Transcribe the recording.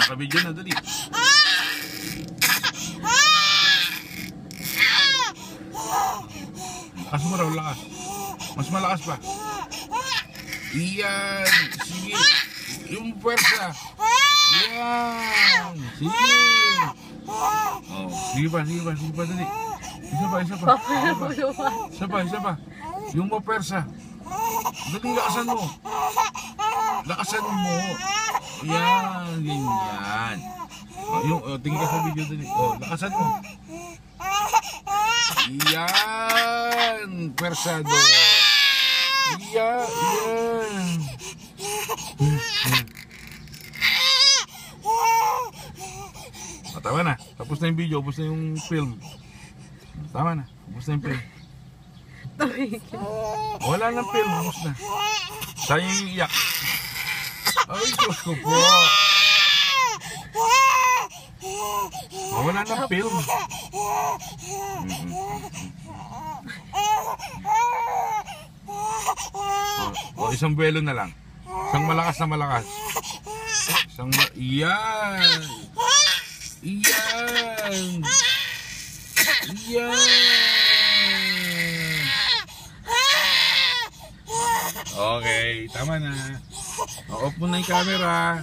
Nakabidyo na, dali. Lakas mo raw, lakas. Mas malakas pa. Iyan. Sige. Yung pwersa. Iyan. Sige. Oh, sige pa, dali. Isa pa. Isa pa. Yung pwersa. Dali, lakasan mo. Lakasan mo. Yan, ganyan. Tingin ka sa video dali. Lakasan mo. Yan, persado. Yan. Tama na. Tapos na yung video, tapos na yung film. Tama na. Tapos na yung film. Wala nang film, tapos na. Tayo yung iyak. Ay, Diyos ko po. Wala nang film. Isang buwelo na lang. Isang malakas na malakas. Iyan. Okay, tama na. Off mo na yung camera.